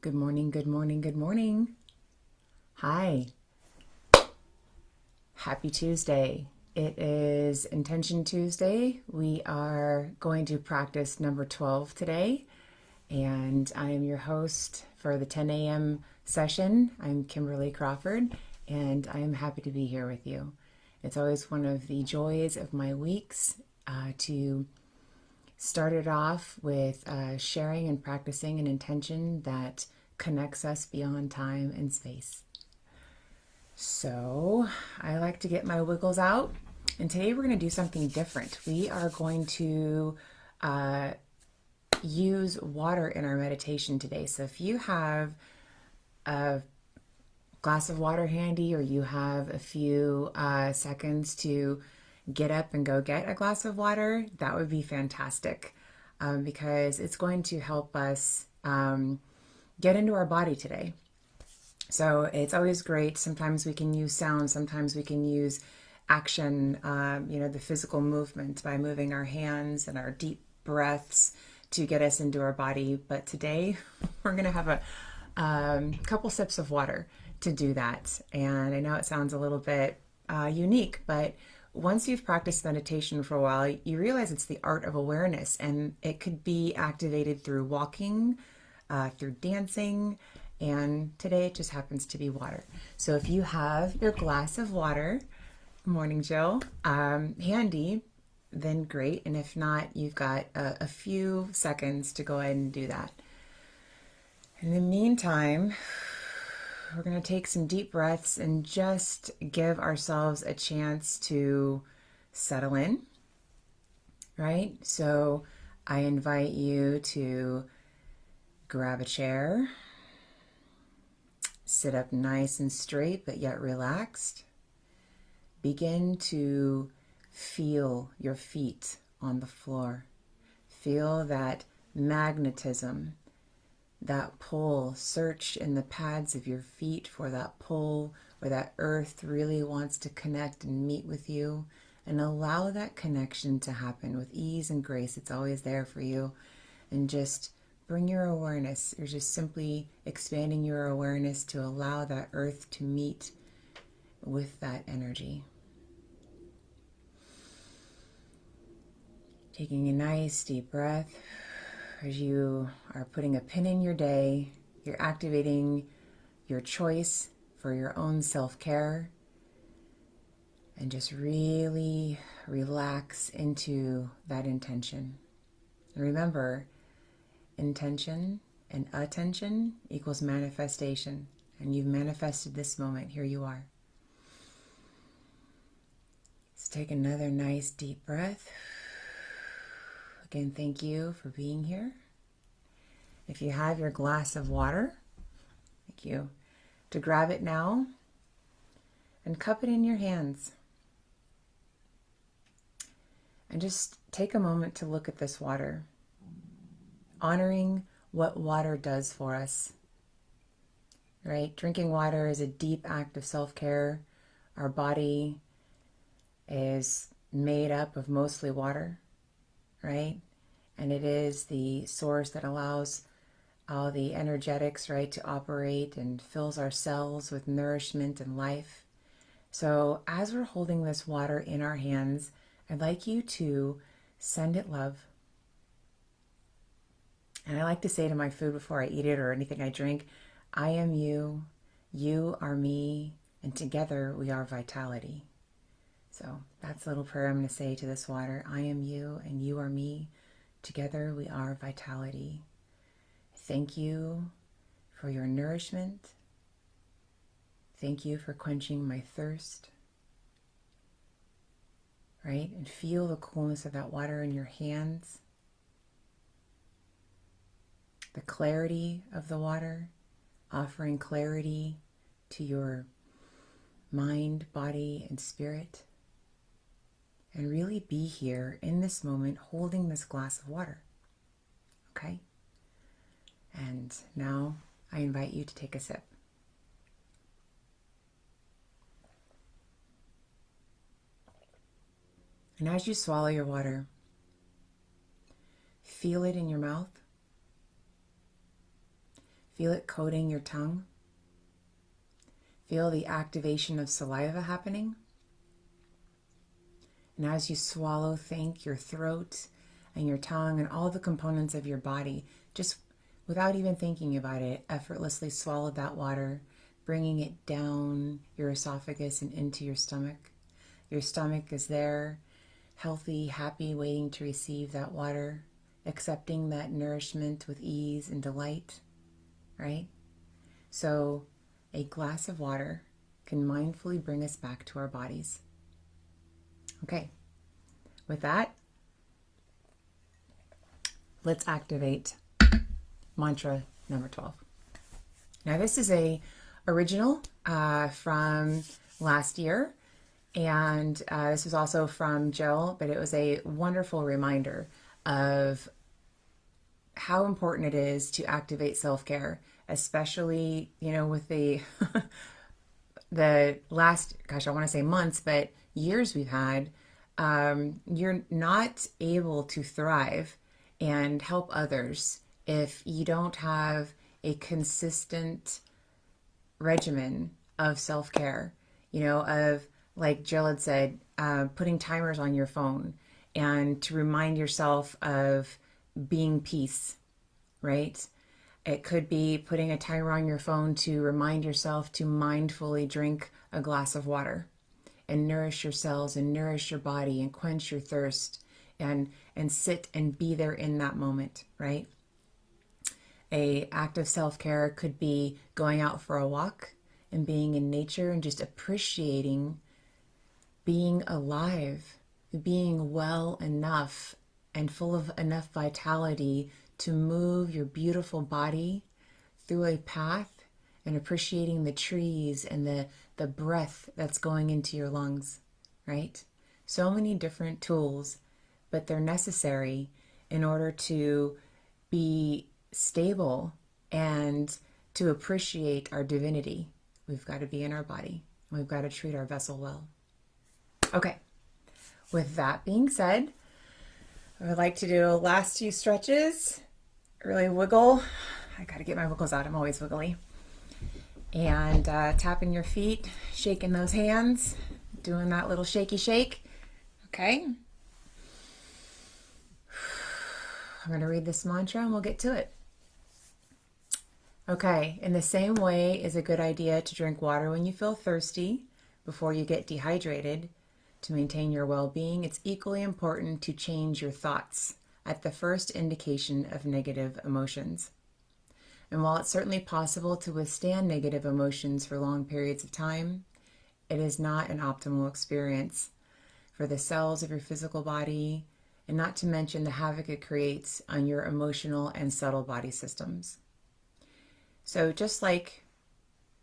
Good morning, good morning, good morning. Hi. Happy Tuesday. It is Intention Tuesday. We are going to practice number 12 today, and I am your host for the 10 a.m. session. I'm Kimberly Crawford, and I am happy to be here with you. It's always one of the joys of my weeks to start it off with sharing and practicing an intention that connects us beyond time and space. So I like to get my wiggles out, and today we're going to do something different. We are going to use water in our meditation today. So if you have a glass of water handy, or you have a few seconds to get up and go get a glass of water, that would be fantastic, because it's going to help us get into our body today. So it's always great. Sometimes we can use sound, sometimes we can use action, the physical movement by moving our hands and our deep breaths to get us into our body. But today we're going to have a couple sips of water to do that. And I know it sounds a little bit unique, but once you've practiced meditation for a while, you realize it's the art of awareness, and it could be activated through walking, through dancing, and today it just happens to be water. So if you have your glass of water, morning Jill, handy, then great. And if not, you've got a few seconds to go ahead and do that. In the meantime, we're going to take some deep breaths and just give ourselves a chance to settle in, right? So I invite you to grab a chair, sit up nice and straight, but yet relaxed. Begin to feel your feet on the floor. Feel that magnetism, that pull. Search in the pads of your feet for that pull, where that earth really wants to connect and meet with you. And allow that connection to happen with ease and grace. It's always there for you. And just bring your awareness. You're just simply expanding your awareness to allow that earth to meet with that energy. Taking a nice deep breath as you are putting a pin in your day. You're activating your choice for your own self-care, and just really relax into that intention. And remember, intention and attention equals manifestation. And you've manifested this moment. Here you are. So take another nice deep breath. Again, thank you for being here. If you have your glass of water, thank you, to grab it now and cup it in your hands. And just take a moment to look at this water, honoring what water does for us, right? Drinking water is a deep act of self-care. Our body is made up of mostly water, right? And it is the source that allows all the energetics, right, to operate and fills our cells with nourishment and life. So as we're holding this water in our hands, I'd like you to send it love. And I like to say to my food before I eat it or anything I drink, I am you, you are me, and together we are vitality. So that's a little prayer I'm going to say to this water. I am you and you are me. Together we are vitality. Thank you for your nourishment. Thank you for quenching my thirst. Right? And feel the coolness of that water in your hands. The clarity of the water, offering clarity to your mind, body, and spirit. And really be here in this moment holding this glass of water. Okay? And now I invite you to take a sip. And as you swallow your water, feel it in your mouth. Feel it coating your tongue. Feel the activation of saliva happening. And as you swallow, thank your throat and your tongue and all the components of your body, just without even thinking about it, effortlessly swallow that water, bringing it down your esophagus and into your stomach. Your stomach is there, healthy, happy, waiting to receive that water, accepting that nourishment with ease and delight, right? So a glass of water can mindfully bring us back to our bodies. Okay, with that, let's activate mantra number 12. Now this is a original from last year, and this was also from Jill, but it was a wonderful reminder of how important it is to activate self-care, especially, with the the last, I want to say months, but years we've had. You're not able to thrive and help others if you don't have a consistent regimen of self-care, of, like Jill had said, putting timers on your phone and to remind yourself of being peace, right? It could be putting a timer on your phone to remind yourself to mindfully drink a glass of water and nourish your cells and nourish your body and quench your thirst and sit and be there in that moment, right? A act of self-care could be going out for a walk and being in nature and just appreciating being alive, being well enough and full of enough vitality to move your beautiful body through a path and appreciating the trees and the breath that's going into your lungs, right? So many different tools, but they're necessary in order to be stable and to appreciate our divinity. We've got to be in our body. We've got to treat our vessel well. Okay, with that being said, I would like to do last few stretches. Really wiggle. I got to get my wiggles out. I'm always wiggly. And tapping your feet, shaking those hands, doing that little shaky shake. Okay. I'm going to read this mantra and we'll get to it. Okay, in the same way, it's a good idea to drink water when you feel thirsty before you get dehydrated. To maintain your well-being, it's equally important to change your thoughts at the first indication of negative emotions. And while it's certainly possible to withstand negative emotions for long periods of time, it is not an optimal experience for the cells of your physical body, and not to mention the havoc it creates on your emotional and subtle body systems. So just like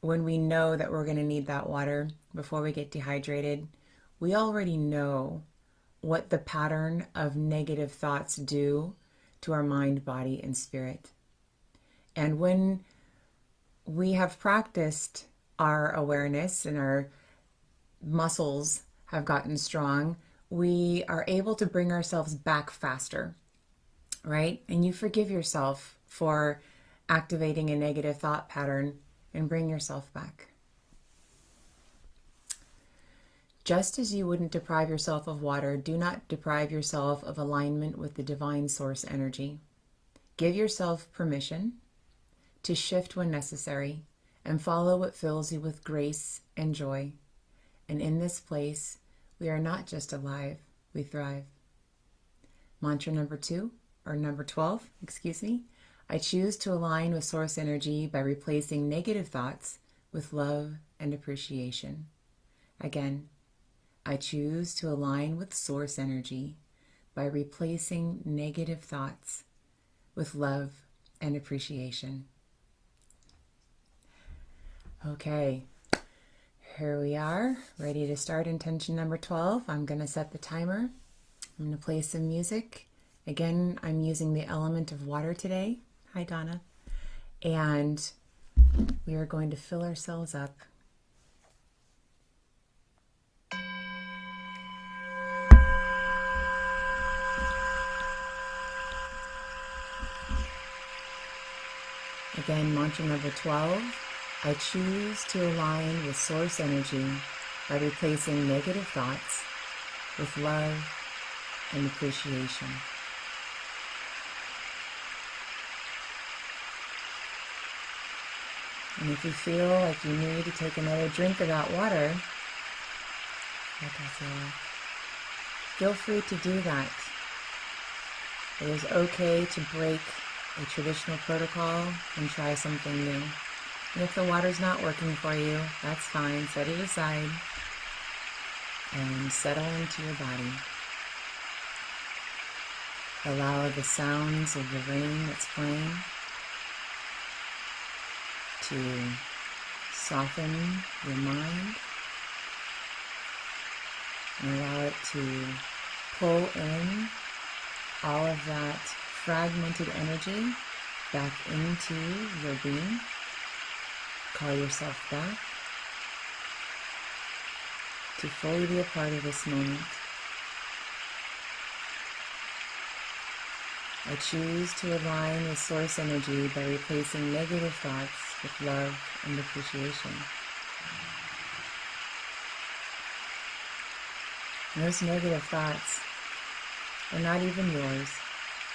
when we know that we're going to need that water before we get dehydrated, we already know what the pattern of negative thoughts do to our mind, body, and spirit. And when we have practiced our awareness and our muscles have gotten strong, we are able to bring ourselves back faster, right? And you forgive yourself for activating a negative thought pattern and bring yourself back. Just as you wouldn't deprive yourself of water, do not deprive yourself of alignment with the divine source energy. Give yourself permission to shift when necessary and follow what fills you with grace and joy. And in this place, we are not just alive, we thrive. Mantra number 12, I choose to align with source energy by replacing negative thoughts with love and appreciation. Again, I choose to align with source energy by replacing negative thoughts with love and appreciation. Okay, here we are, ready to start intention number 12. I'm going to set the timer. I'm going to play some music. Again, I'm using the element of water today. Hi, Donna. And we are going to fill ourselves up. Again, mantra number 12. I choose to align with source energy by replacing negative thoughts with love and appreciation. And if you feel like you need to take another drink of that water, feel free to do that. It is okay to break a traditional protocol and try something new. And if the water's not working for you, that's fine. Set it aside and settle into your body. Allow the sounds of the rain that's playing to soften your mind and allow it to pull in all of that fragmented energy back into your being. Call yourself back to fully be a part of this moment. I choose to align with source energy by replacing negative thoughts with love and appreciation. Those negative thoughts are not even yours.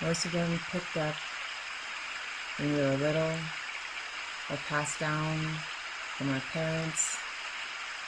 Most of them picked up when we were little or passed down from our parents,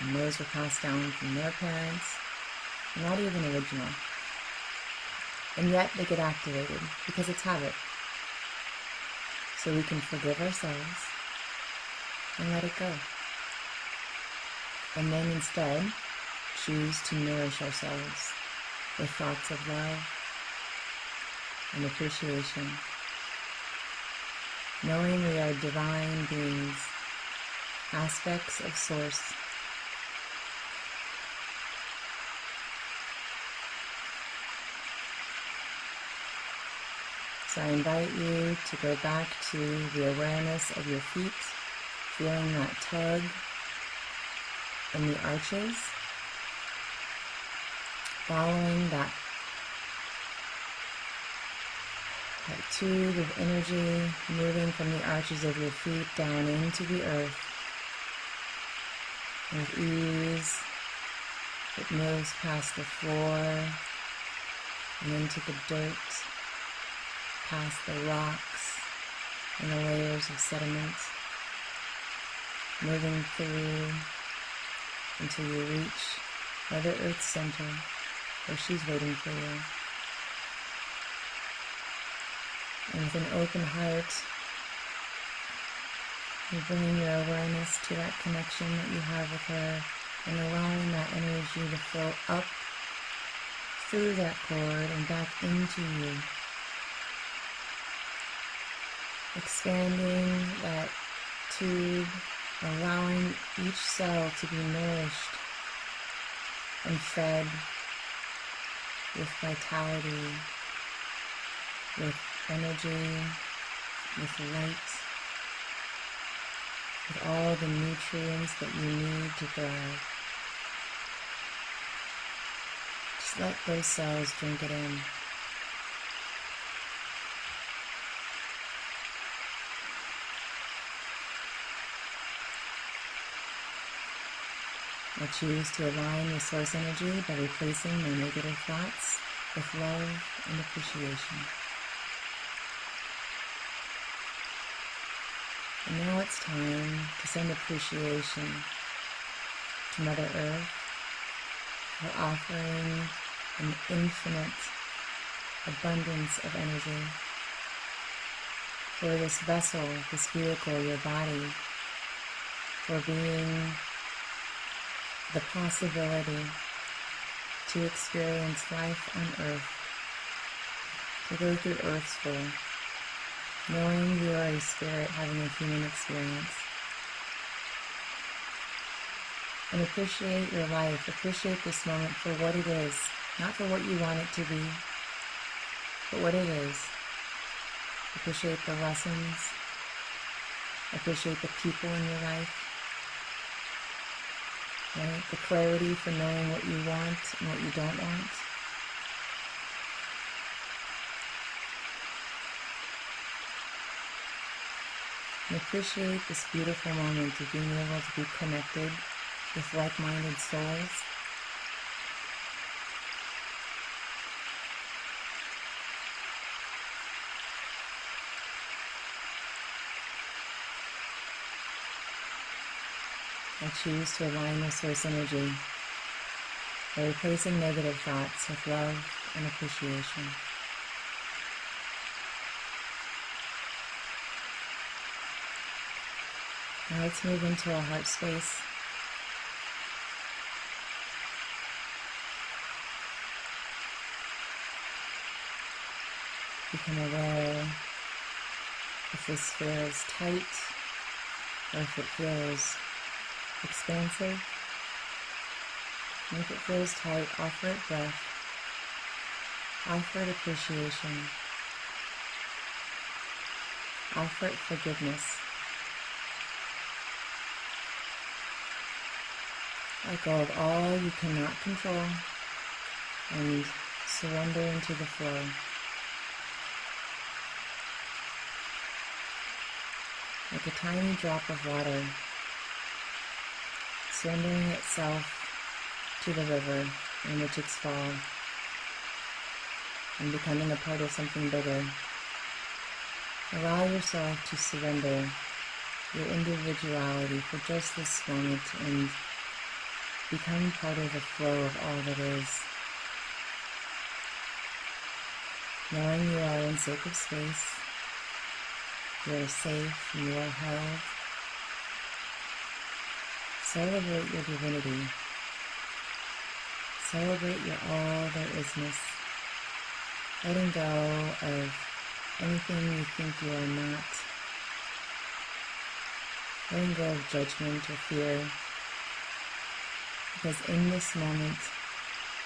and those were passed down from their parents. They're not even original. And yet they get activated because it's habit. So we can forgive ourselves and let it go. And then instead, choose to nourish ourselves with thoughts of love and appreciation, knowing we are divine beings, aspects of Source. So I invite you to go back to the awareness of your feet, feeling that tug in the arches, following that tube of energy moving from the arches of your feet down into the earth. With ease, it moves past the floor and into the dirt, past the rocks and the layers of sediment, moving through until you reach Mother Earth's center, where she's waiting for you. And with an open heart, you're bringing your awareness to that connection that you have with her and allowing that energy to flow up through that cord and back into you. Expanding that tube, allowing each cell to be nourished and fed with vitality, with energy, with light, with all the nutrients that you need to thrive. Just let those cells drink it in. I choose to align with source energy by replacing my negative thoughts with love and appreciation. And now it's time to send appreciation to Mother Earth for offering an infinite abundance of energy, for this vessel, this vehicle, your body, for being the possibility to experience life on Earth, to go through Earth's full, knowing you are a spirit having a human experience. And appreciate your life, appreciate this moment for what it is, not for what you want it to be, but what it is. Appreciate the lessons, appreciate the people in your life. Right? The clarity for knowing what you want and what you don't want. And appreciate this beautiful moment of being able to be connected with like-minded souls. I choose to align with source energy by replacing negative thoughts with love and appreciation. Now let's move into our heart space. Become aware if this feels tight or if it feels expansive. And if it feels tight, offer it breath. Offer it appreciation. Offer it forgiveness. Let go of all you cannot control and surrender into the flow. Like a tiny drop of water, surrendering itself to the river in which it's fall and becoming a part of something bigger. Allow yourself to surrender your individuality for just this moment and become part of the flow of all that is. Knowing you are in sacred space, you are safe and you are held. Celebrate your divinity. Celebrate your all there isness. Letting go of anything you think you are not. Letting go of judgment or fear. Because in this moment,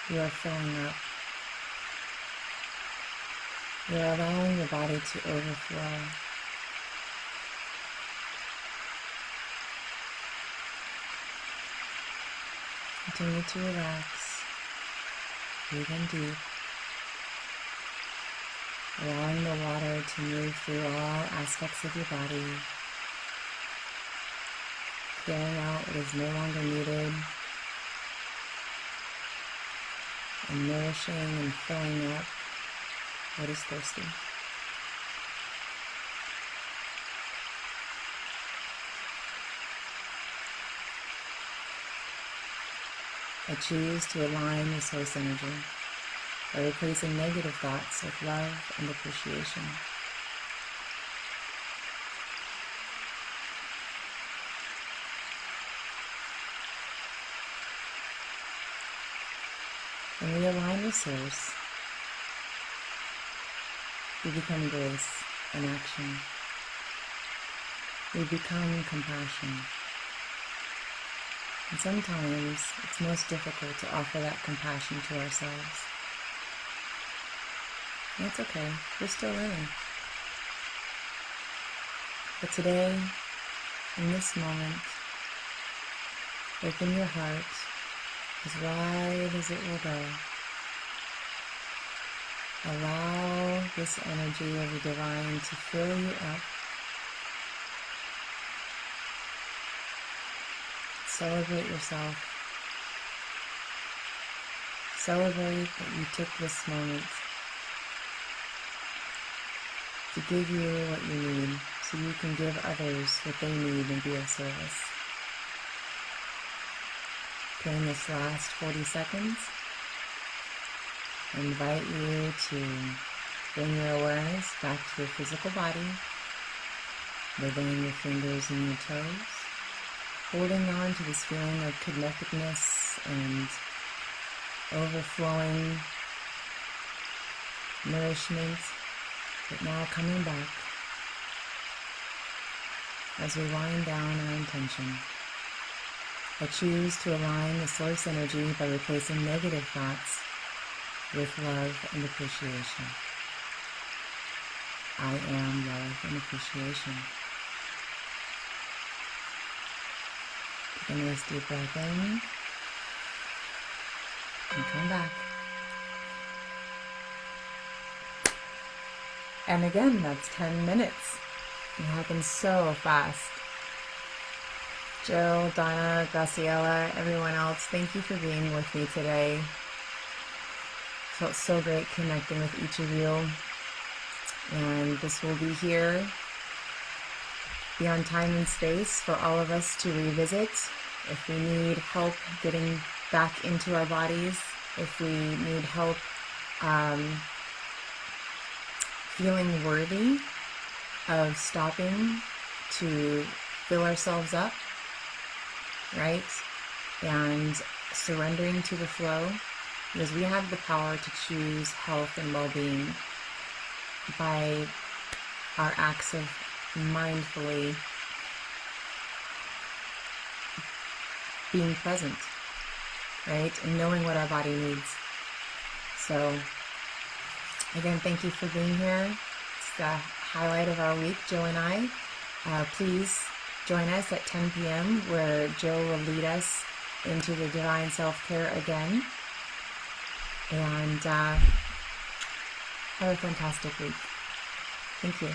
you are filling up. You are allowing your body to overflow. Continue to relax. Breathe in deep. Allowing the water to move through all aspects of your body. Clearing out what is no longer needed. And nourishing and filling up what is thirsty. I choose to align with source energy by replacing negative thoughts with love and appreciation. When we align with source, we become grace in action. We become compassion. And sometimes it's most difficult to offer that compassion to ourselves. And that's okay, we're still learning. But today, in this moment, open your heart as wide as it will go. Allow this energy of the divine to fill you up. Celebrate yourself. Celebrate that you took this moment to give you what you need so you can give others what they need and be of service. In this last 40 seconds, I invite you to bring your awareness back to your physical body, wiggling your fingers and your toes, holding on to this feeling of connectedness and overflowing nourishment, but now coming back as we wind down our intention. I choose to align the source energy by replacing negative thoughts with love and appreciation. I am love and appreciation. Take a nice deep breath in and come back. And again, that's 10 minutes. It happens so fast. Jill, Donna, Graciela, everyone else, thank you for being with me today. Felt so great connecting with each of you. And this will be here beyond time and space for all of us to revisit. If we need help getting back into our bodies, if we need help feeling worthy of stopping to fill ourselves up, right? And surrendering to the flow, because we have the power to choose health and well-being by our acts of mindfully being present, right? And knowing what our body needs. So again, thank you for being here. It's the highlight of our week, Jill and I. Please join us at 10 p.m. where Jill will lead us into the divine self-care again. And have a fantastic week. Thank you.